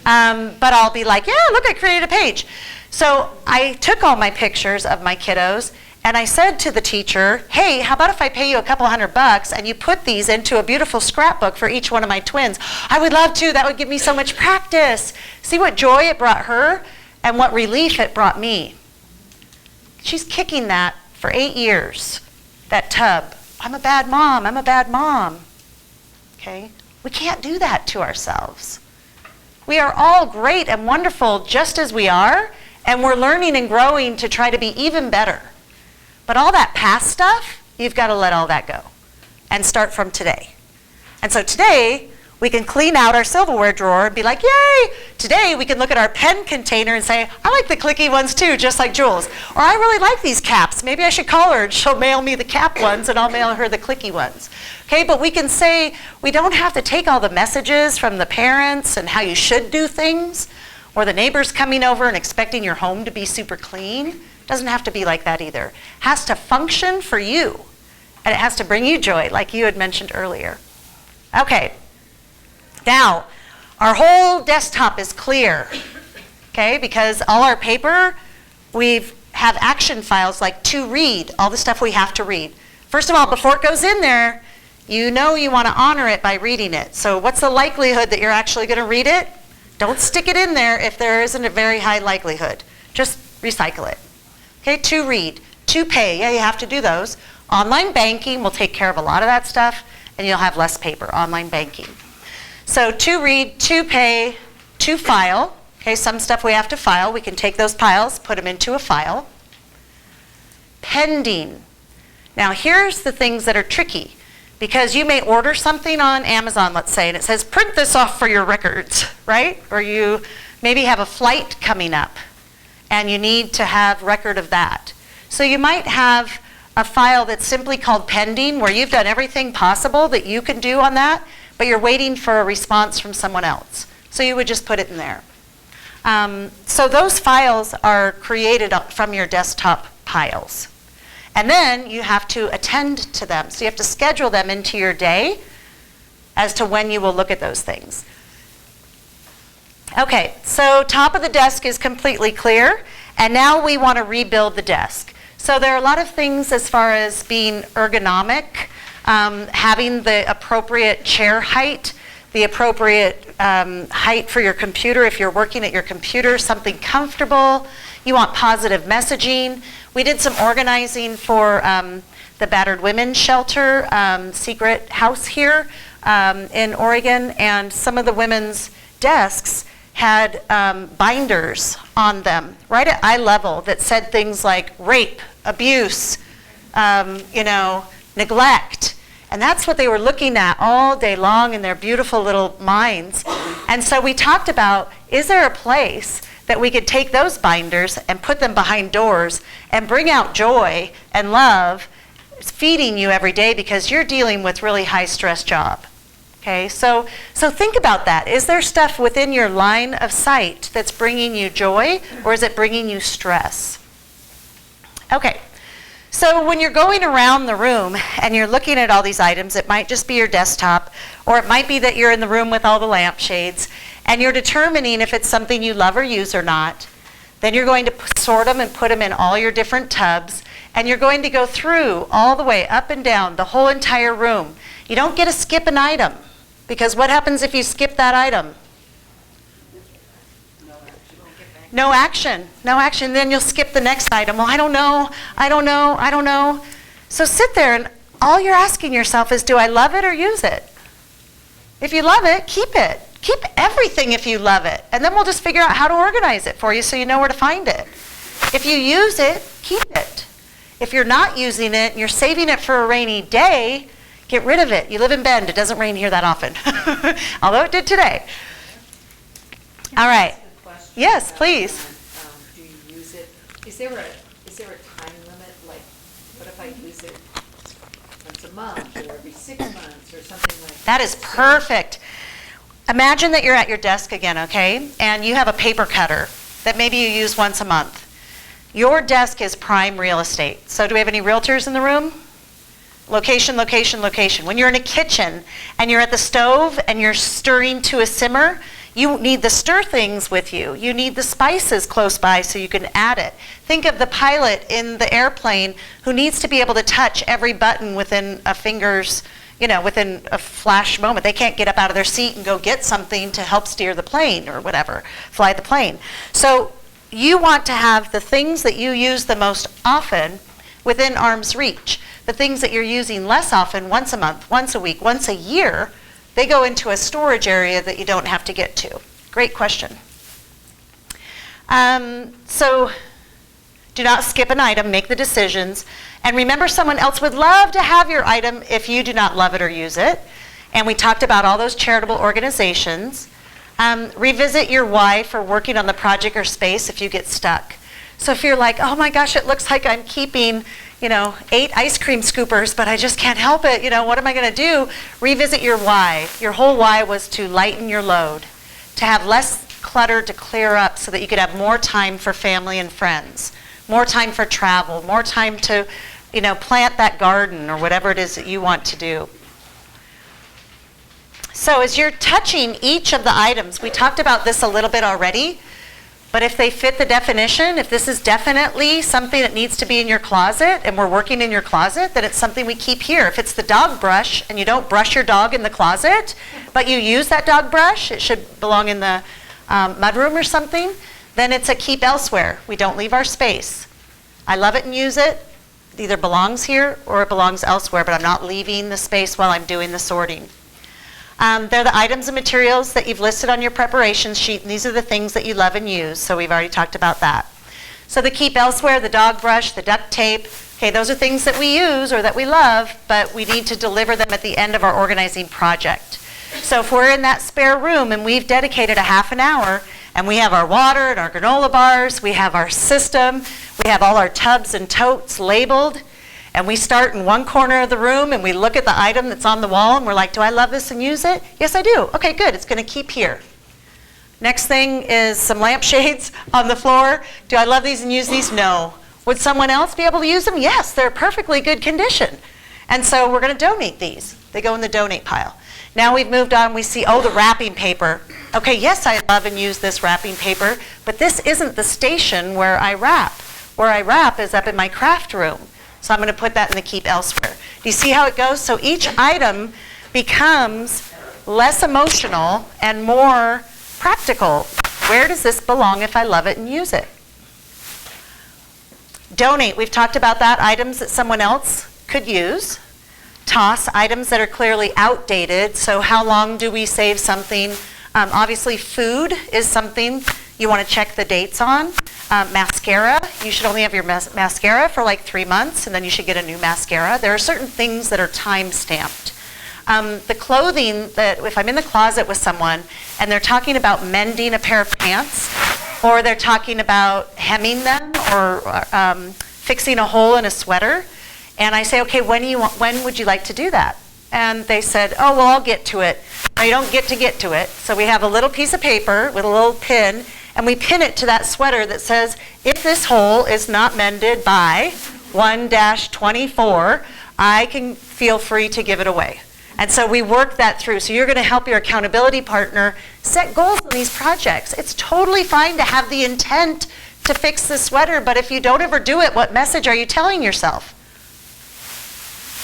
But I'll be like, yeah, look, I created a page. So I took all my pictures of my kiddos, and I said to the teacher, hey, how about if I pay you a couple $100 and you put these into a beautiful scrapbook for each one of my twins? I would love to. That would give me so much practice. See what joy it brought her and what relief it brought me. She's kicking that for 8 years, that tub. I'm a bad mom. I'm a bad mom. Okay? We can't do that to ourselves. We are all great and wonderful just as we are, and we're learning and growing to try to be even better. But all that past stuff, you've got to let all that go and start from today. And so today, we can clean out our silverware drawer and be like, yay! Today, we can look at our pen container and say, I like the clicky ones too, just like Jules. Or I really like these caps. Maybe I should call her and she'll mail me the cap ones and I'll mail her the clicky ones. Okay, but we can say, we don't have to take all the messages from the parents and how you should do things, or the neighbors coming over and expecting your home to be super clean. Doesn't have to be like that either. It has to function for you, and it has to bring you joy, like you had mentioned earlier. Okay, now our whole desktop is clear, okay, because all our paper, we have action files like to read, all the stuff we have to read. First of all, before it goes in there, you know you want to honor it by reading it. So what's the likelihood that you're actually going to read it? Don't stick it in there if there isn't a very high likelihood. Just recycle it. Okay, to read, to pay, yeah, you have to do those. Online banking will take care of a lot of that stuff, and you'll have less paper, online banking. So to read, to pay, to file. Okay, some stuff we have to file. We can take those files, put them into a file. Pending. Now here's the things that are tricky, because you may order something on Amazon, let's say, and it says, print this off for your records, right? Or you maybe have a flight coming up, and you need to have record of that. So you might have a file that's simply called pending, where you've done everything possible that you can do on that, but you're waiting for a response from someone else. So you would just put it in there. So those files are created from your desktop piles. And then you have to attend to them. So you have to schedule them into your day as to when you will look at those things. Okay, so top of the desk is completely clear, and now we want to rebuild the desk. So there are a lot of things as far as being ergonomic, having the appropriate chair height, the appropriate height for your computer if you're working at your computer, something comfortable. You want positive messaging. We did some organizing for the Battered Women's Shelter, secret house here in Oregon, and some of the women's desks had binders on them right at eye level that said things like rape, abuse, neglect. And that's what they were looking at all day long in their beautiful little minds. And so we talked about, is there a place that we could take those binders and put them behind doors and bring out joy and love, feeding you every day because you're dealing with really high stress job. Okay, so think about that. Is there stuff within your line of sight that's bringing you joy, or is it bringing you stress? Okay, so when you're going around the room and you're looking at all these items, it might just be your desktop, or it might be that you're in the room with all the lampshades, and you're determining if it's something you love or use or not. Then you're going to sort them and put them in all your different tubs, And you're going to go through all the way up and down the whole entire room. You don't get to skip an item, because what happens if you skip that item? No action. No action. Then you'll skip the next item. Well, I don't know. So sit there, and all you're asking yourself is, do I love it or use it? If you love it, keep it. Keep everything if you love it. And then we'll just figure out how to organize it for you so you know where to find it. If you use it, keep it. If you're not using it and you're saving it for a rainy day, get rid of it. You live in Bend. It doesn't rain here that often, although it did today. All right. Yes, please. Do you use it? Is there a time limit? Like, what if I use it once a month or every 6 months or something like that? That is perfect. Imagine that you're at your desk again, okay? And you have a paper cutter that maybe you use once a month. Your desk is prime real estate. So do we have any realtors in the room? Location, location, location. When you're in a kitchen and you're at the stove and you're stirring to a simmer, you need the stir things with you. You need the spices close by so you can add it. Think of the pilot in the airplane who needs to be able to touch every button within a finger's, within a flash moment. They can't get up out of their seat and go get something to help steer the plane or whatever, fly the plane. So you want to have the things that you use the most often within arm's reach. The things that you're using less often, once a month, once a week, once a year, they go into a storage area that you don't have to get to. Great question. So do not skip an item, make the decisions. And remember, someone else would love to have your item if you do not love it or use it. And we talked about all those charitable organizations. Revisit your why for working on the project or space if you get stuck. So if you're like, oh my gosh, it looks like I'm keeping 8 ice cream scoopers, but I just can't help it. What am I going to do? Revisit your why. Your whole why was to lighten your load, to have less clutter to clear up so that you could have more time for family and friends, more time for travel, more time to, plant that garden or whatever it is that you want to do. So as you're touching each of the items, we talked about this a little bit already, but if they fit the definition, if this is definitely something that needs to be in your closet and we're working in your closet, then it's something we keep here. If it's the dog brush and you don't brush your dog in the closet, but you use that dog brush, it should belong in the mudroom or something, then it's a keep elsewhere. We don't leave our space. I love it and use it. It either belongs here or it belongs elsewhere, but I'm not leaving the space while I'm doing the sorting. They're the items and materials that you've listed on your preparation sheet, and these are the things that you love and use, so we've already talked about that. So the keep elsewhere, the dog brush, the duct tape, okay, those are things that we use or that we love, but we need to deliver them at the end of our organizing project. So if we're in that spare room and we've dedicated a half an hour, and we have our water and our granola bars, we have our system, we have all our tubs and totes labeled, and we start in one corner of the room and we look at the item that's on the wall and we're like, do I love this and use it? Yes, I do. Okay, good. It's going to keep here. Next thing is some lampshades on the floor. Do I love these and use these? No. Would someone else be able to use them? Yes, they're perfectly good condition. And so we're going to donate these. They go in the donate pile. Now we've moved on, we see, the wrapping paper. Okay, yes, I love and use this wrapping paper, but this isn't the station where I wrap. Where I wrap is up in my craft room. So I'm going to put that in the keep elsewhere. Do you see how it goes? So each item becomes less emotional and more practical. Where does this belong if I love it and use it? Donate. We've talked about that. Items that someone else could use. Toss. Items that are clearly outdated. So how long do we save something? Obviously, food is something you want to check the dates on. Mascara, you should only have your mascara for like 3 months, and then you should get a new mascara. There are certain things that are time-stamped. The clothing that, if I'm in the closet with someone and they're talking about mending a pair of pants, or they're talking about hemming them, or fixing a hole in a sweater, and I say, okay, when would you like to do that? And they said, oh, well, I'll get to it. No, you don't get to it. So we have a little piece of paper with a little pin, and we pin it to that sweater that says, if this hole is not mended by 1-24, I can feel free to give it away. And so we work that through. So you're going to help your accountability partner set goals on these projects. It's totally fine to have the intent to fix the sweater, but if you don't ever do it, what message are you telling yourself?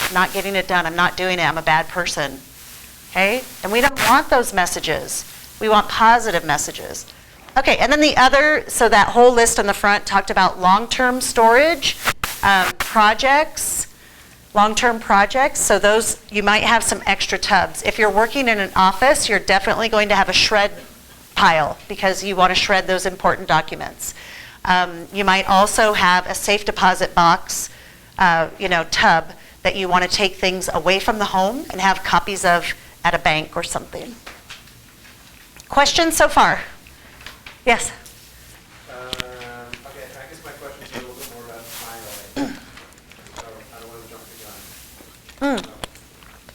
I'm not getting it done. I'm not doing it. I'm a bad person. Okay? And we don't want those messages. We want positive messages. Okay, and then the other, so that whole list on the front talked about long-term storage, projects, long-term projects. So those, you might have some extra tubs. If you're working in an office, you're definitely going to have a shred pile because you want to shred those important documents. You might also have a safe deposit box, tub that you want to take things away from the home and have copies of at a bank or something. Questions so far? Yes? Okay, I guess my question is a little bit more about filing. So I don't want to jump the gun.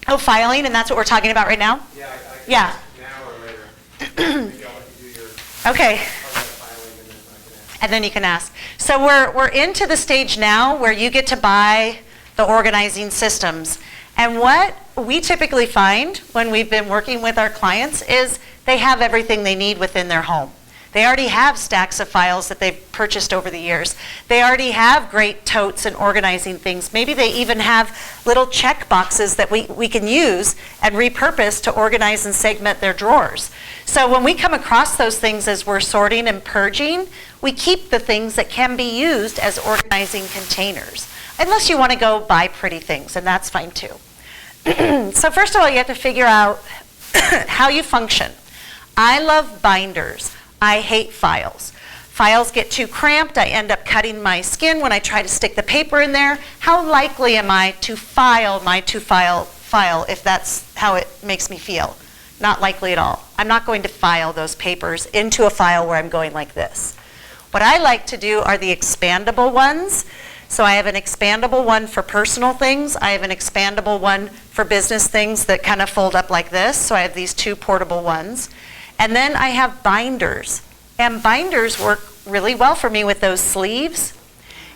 Oh, filing, and that's what we're talking about right now? Yeah, I Yeah. now or later. Maybe I'll let you do your Okay. part of that filing and then I can ask. And then you can ask. So we're into the stage now where you get to buy the organizing systems. And what we typically find when we've been working with our clients is they have everything they need within their home. They already have stacks of files that they've purchased over the years. They already have great totes and organizing things. Maybe they even have little check boxes that we can use and repurpose to organize and segment their drawers. So when we come across those things as we're sorting and purging, we keep the things that can be used as organizing containers. Unless you want to go buy pretty things, and that's fine too. So first of all, you have to figure out how you function. I love binders. I hate files. Files get too cramped. I end up cutting my skin when I try to stick the paper in there. How likely am I to file my file if that's how it makes me feel? Not likely at all. I'm not going to file those papers into a file where I'm going like this. What I like to do are the expandable ones. So I have an expandable one for personal things. I have an expandable one for business things that kind of fold up like this. So I have these two portable ones. And then I have binders. And binders work really well for me with those sleeves.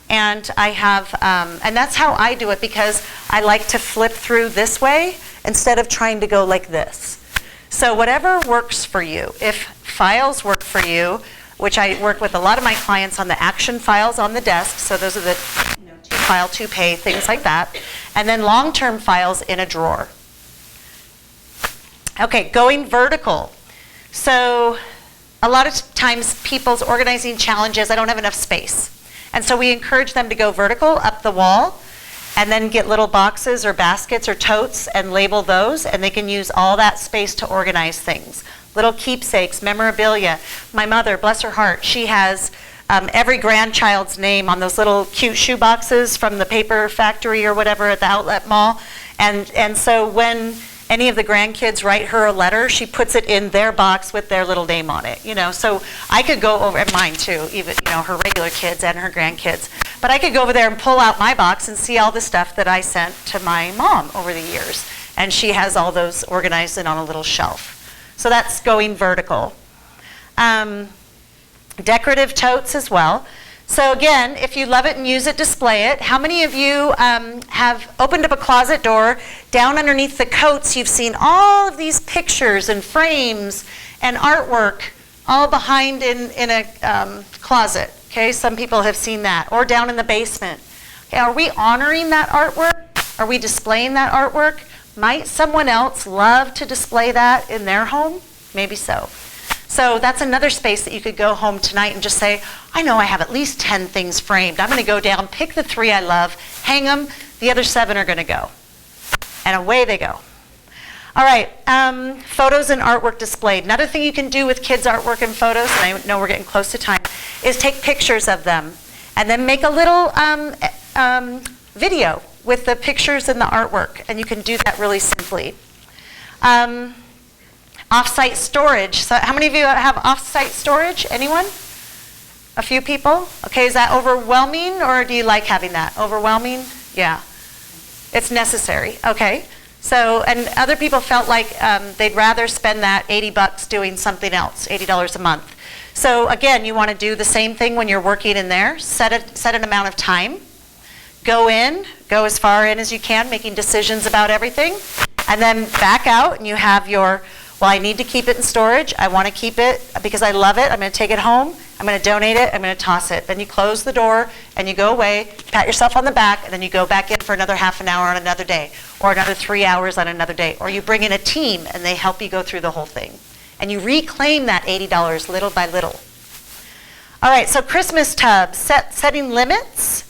And I have, and that's how I do it because I like to flip through this way instead of trying to go like this. So whatever works for you. If files work for you, which I work with a lot of my clients on the action files on the desk. So those are the to file, to pay, things like that. And then long-term files in a drawer. Okay, going vertical. So a lot of times people's organizing challenge is I don't have enough space. And so we encourage them to go vertical up the wall and then get little boxes or baskets or totes and label those, and they can use all that space to organize things. Little keepsakes, memorabilia. My mother, bless her heart, she has every grandchild's name on those little cute shoe boxes from the paper factory or whatever at the outlet mall. And so when any of the grandkids write her a letter, she puts it in their box with their little name on it, So I could go over, and mine too, even, her regular kids and her grandkids. But I could go over there and pull out my box and see all the stuff that I sent to my mom over the years. And she has all those organized and on a little shelf. So that's going vertical. Decorative totes as well. So again, if you love it and use it, display it. How many of you have opened up a closet door, down underneath the coats, you've seen all of these pictures and frames and artwork all behind in a closet? Okay, some people have seen that. Or down in the basement. Okay, are we honoring that artwork? Are we displaying that artwork? Might someone else love to display that in their home? Maybe so. So that's another space that you could go home tonight and just say, I know I have at least 10 things framed. I'm going to go down, pick the 3 I love, hang them. The other 7 are going to go. And away they go. All right, photos and artwork displayed. Another thing you can do with kids' artwork and photos, and I know we're getting close to time, is take pictures of them and then make a little video with the pictures and the artwork. And you can do that really simply. Offsite storage. So how many of you have offsite storage? Anyone? A few people? Okay, is that overwhelming or do you like having that? Overwhelming? Yeah. It's necessary. Okay. So, and other people felt like they'd rather spend that $80 doing something else, $80 a month. So again, you want to do the same thing when you're working in there. Set an amount of time. Go in, go as far in as you can, making decisions about everything. And then back out and you have your, well, I need to keep it in storage. I want to keep it because I love it. I'm going to take it home. I'm going to donate it, I'm going to toss it. Then you close the door and you go away, pat yourself on the back, and then you go back in for another half an hour on another day, or another 3 hours on another day. Or you bring in a team and they help you go through the whole thing. And you reclaim that $80 little by little. All right, so Christmas tubs, setting limits.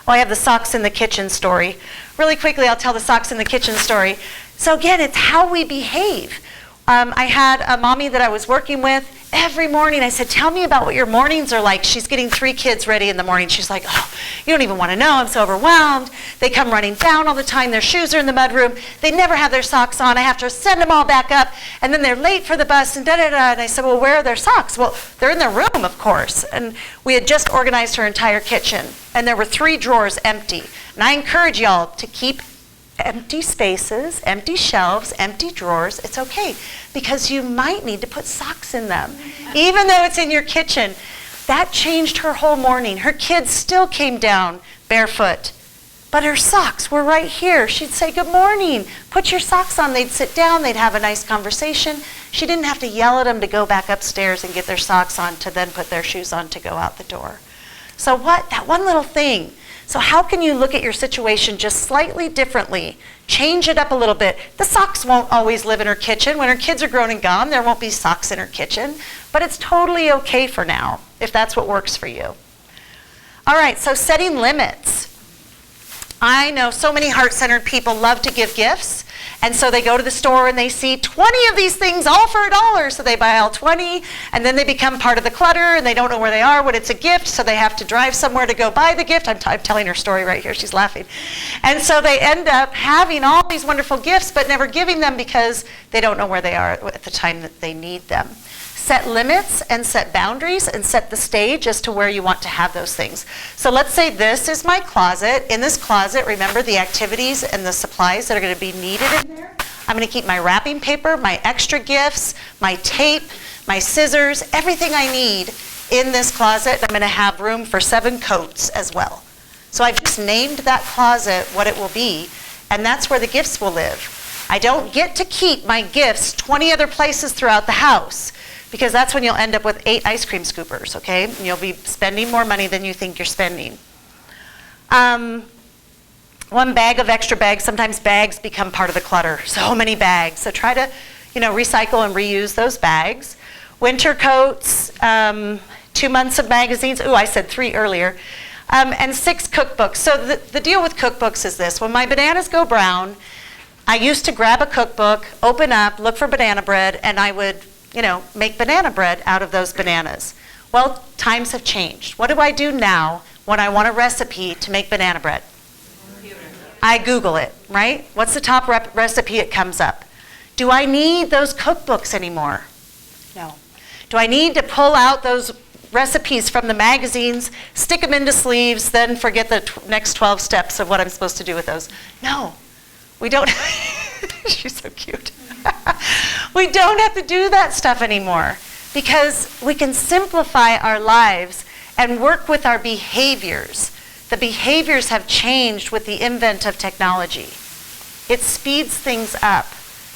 Oh, I have the socks in the kitchen story. Really quickly, I'll tell the socks in the kitchen story. So again, it's how we behave. I had a mommy that I was working with. Every morning I said, tell me about what your mornings are like. She's getting 3 kids ready in the morning. She's like, oh, you don't even want to know. I'm so overwhelmed. They come running down all the time. Their shoes are in the mudroom. They never have their socks on. I have to send them all back up. And then they're late for the bus and da-da-da. And I said, well, where are their socks? Well, they're in their room, of course. And we had just organized her entire kitchen. And there were 3 drawers empty. And I encourage y'all to keep empty spaces, empty shelves, empty drawers. It's okay, because you might need to put socks in them. Even though it's in your kitchen, that changed her whole morning. Her kids still came down barefoot, but her socks were right here. She'd say, good morning, put your socks on. They'd sit down, they'd have a nice conversation. She didn't have to yell at them to go back upstairs and get their socks on to then put their shoes on to go out the door. So that one little thing. So how can you look at your situation just slightly differently? Change it up a little bit. The socks won't always live in her kitchen. When her kids are grown and gone, there won't be socks in her kitchen. But it's totally okay for now, if that's what works for you. All right, so setting limits. I know so many heart-centered people love to give gifts. And so they go to the store and they see 20 of these things all for $1. So they buy all 20, and then they become part of the clutter, and they don't know where they are when it's a gift, so they have to drive somewhere to go buy the gift. I'm telling her story right here. She's laughing. And so they end up having all these wonderful gifts, but never giving them because they don't know where they are at the time that they need them. Set limits and set boundaries and set the stage as to where you want to have those things. So let's say this is my closet. In this closet, remember the activities and the supplies that are going to be needed in there. I'm going to keep my wrapping paper, my extra gifts, my tape, my scissors, everything I need in this closet. I'm going to have room for 7 coats as well. So I've just named that closet what it will be, and that's where the gifts will live. I don't get to keep my gifts 20 other places throughout the house, because that's when you'll end up with 8 ice cream scoopers, okay? And you'll be spending more money than you think you're spending. 1 bag of extra bags. Sometimes bags become part of the clutter. So many bags. So try to, recycle and reuse those bags. Winter coats, 2 months of magazines. Ooh, I said 3 earlier. And 6 cookbooks. So the deal with cookbooks is this. When my bananas go brown, I used to grab a cookbook, open up, look for banana bread, and I would make banana bread out of those bananas. Well, times have changed. What do I do now when I want a recipe to make banana bread? I Google it, right? What's the top recipe? It comes up. Do I need those cookbooks anymore? No. Do I need to pull out those recipes from the magazines, stick them into sleeves, then forget the next 12 steps of what I'm supposed to do with those? No, we don't. She's so cute. We don't have to do that stuff anymore, because we can simplify our lives and work with our behaviors. The behaviors have changed with the advent of technology. It speeds things up.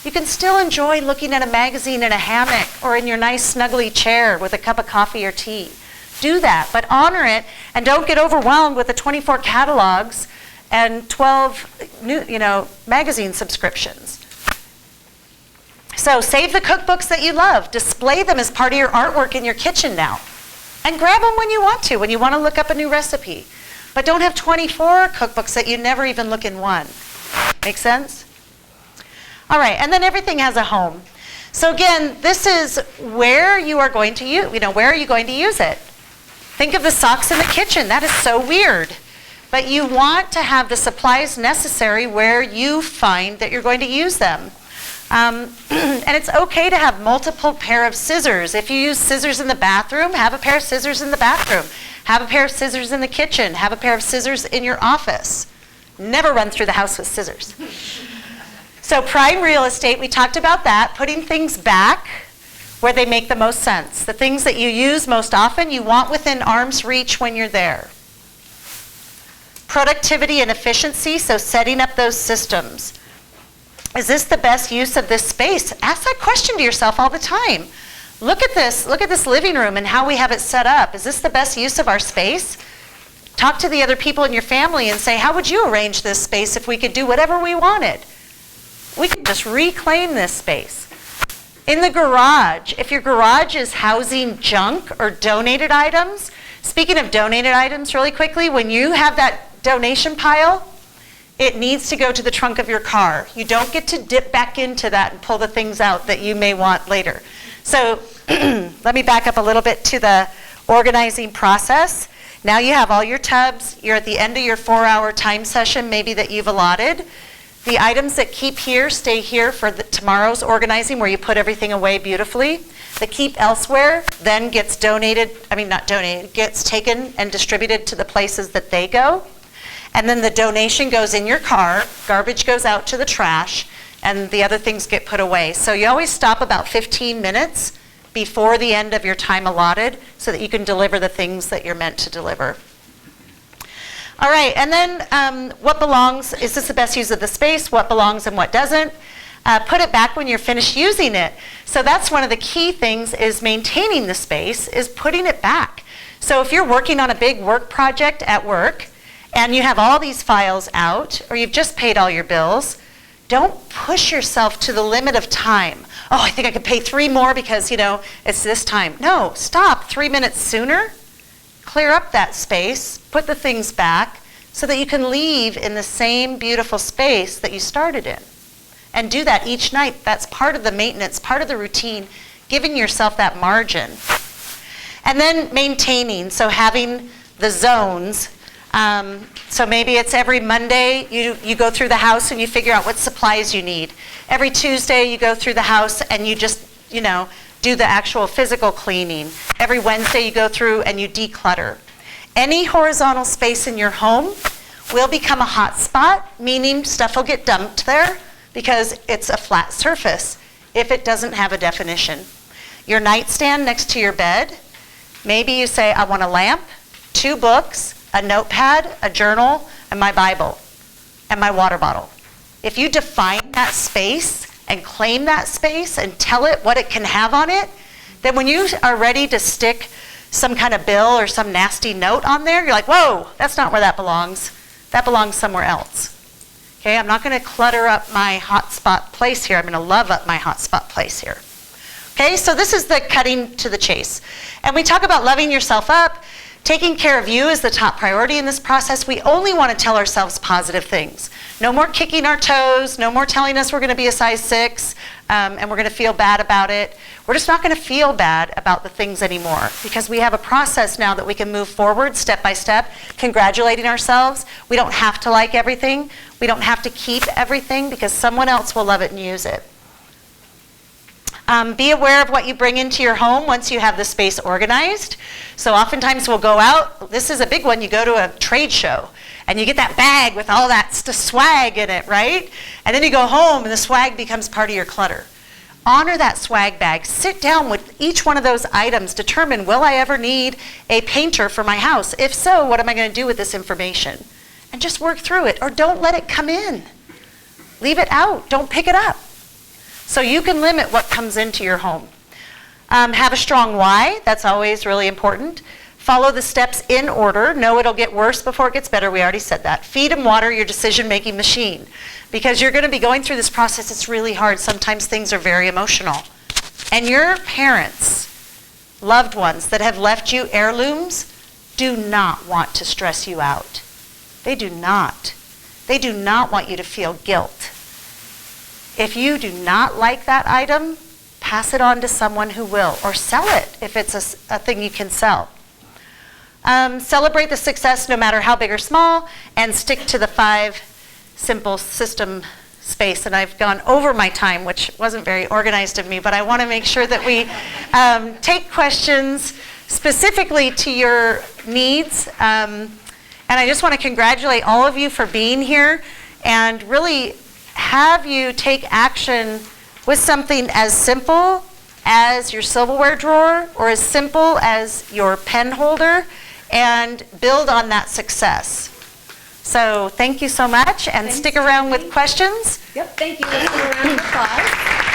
You can still enjoy looking at a magazine in a hammock or in your nice snuggly chair with a cup of coffee or tea. Do that, but honor it, and don't get overwhelmed with the 24 catalogs and 12 magazine subscriptions. So save the cookbooks that you love. Display them as part of your artwork in your kitchen now. And grab them when you want to look up a new recipe. But don't have 24 cookbooks that you never even look in one. Make sense? All right, and then everything has a home. So again, this is where you are going to use, where are you going to use it? Think of the socks in the kitchen. That is so weird. But you want to have the supplies necessary where you find that you're going to use them. And it's okay to have multiple pair of scissors. If you use scissors in the bathroom, have a pair of scissors in the bathroom. Have a pair of scissors in the kitchen. Have a pair of scissors in your office. Never run through the house with scissors. So prime real estate, we talked about that, putting things back where they make the most sense. The things that you use most often, you want within arm's reach when you're there. Productivity and efficiency, so setting up those systems. Is this the best use of this space? Ask that question to yourself all the time. Look at this living room and how we have it set up. Is this the best use of our space? Talk to the other people in your family and say, how would you arrange this space if we could do whatever we wanted? We could just reclaim this space. In the garage, if your garage is housing junk or donated items, speaking of donated items really quickly, when you have that donation pile, it needs to go to the trunk of your car. You don't get to dip back into that and pull the things out that you may want later. So let me back up a little bit to the organizing process. Now you have all your tubs. You're at the end of your 4-hour time session maybe that you've allotted. The items that keep here stay here for tomorrow's organizing where you put everything away beautifully. The keep elsewhere then gets gets taken and distributed to the places that they go. And then the donation goes in your car, garbage goes out to the trash, and the other things get put away. So you always stop about 15 minutes before the end of your time allotted so that you can deliver the things that you're meant to deliver. All right, and then what belongs, is this the best use of the space? What belongs and what doesn't? Put it back when you're finished using it. So that's one of the key things is maintaining the space, is putting it back. So if you're working on a big work project at work and you have all these files out or you've just paid all your bills, don't push yourself to the limit of time. Oh, I think I could pay 3 more because, it's this time. No, stop 3 minutes sooner. Clear up that space, put the things back so that you can leave in the same beautiful space that you started in. And do that each night. That's part of the maintenance, part of the routine, giving yourself that margin. And then maintaining, so having the zones. So maybe it's every Monday you go through the house and you figure out what supplies you need. Every Tuesday you go through the house and you just, do the actual physical cleaning. Every Wednesday you go through and you declutter. Any horizontal space in your home will become a hot spot, meaning stuff will get dumped there because it's a flat surface if it doesn't have a definition. Your nightstand next to your bed, maybe you say, I want a lamp, 2 books, a notepad, a journal, and my Bible, and my water bottle. If you define that space and claim that space and tell it what it can have on it, then when you are ready to stick some kind of bill or some nasty note on there, you're like, whoa, that's not where that belongs. That belongs somewhere else. Okay, I'm not going to clutter up my hotspot place here. I'm going to love up my hotspot place here. Okay, so this is the cutting to the chase. And we talk about loving yourself up. Taking care of you is the top priority in this process. We only want to tell ourselves positive things. No more kicking our toes, no more telling us we're going to be a size 6 and we're going to feel bad about it. We're just not going to feel bad about the things anymore because we have a process now that we can move forward step by step, congratulating ourselves. We don't have to like everything. We don't have to keep everything because someone else will love it and use it. Be aware of what you bring into your home once you have the space organized. So oftentimes we'll go out, this is a big one, you go to a trade show and you get that bag with all that swag in it, right? And then you go home and the swag becomes part of your clutter. Honor that swag bag. Sit down with each one of those items. Determine, will I ever need a painter for my house? If so, what am I going to do with this information? And just work through it, or don't let it come in. Leave it out. Don't pick it up. So you can limit what comes into your home. Have a strong why. That's always really important. Follow the steps in order. Know it'll get worse before it gets better. We already said that. Feed and water your decision-making machine. Because you're going to be going through this process. It's really hard. Sometimes things are very emotional. And your parents, loved ones that have left you heirlooms, do not want to stress you out. They do not. They do not want you to feel guilt. If you do not like that item, pass it on to someone who will, or sell it if it's a thing you can sell. Celebrate the success no matter how big or small, and stick to the 5 simple system space. And I've gone over my time, which wasn't very organized of me, but I want to make sure that we take questions specifically to your needs. And I just want to congratulate all of you for being here and really have you take action with something as simple as your silverware drawer or as simple as your pen holder and build on that success. So thank you so much, and stick around with questions. Yep, thank you. Let's give a round of applause.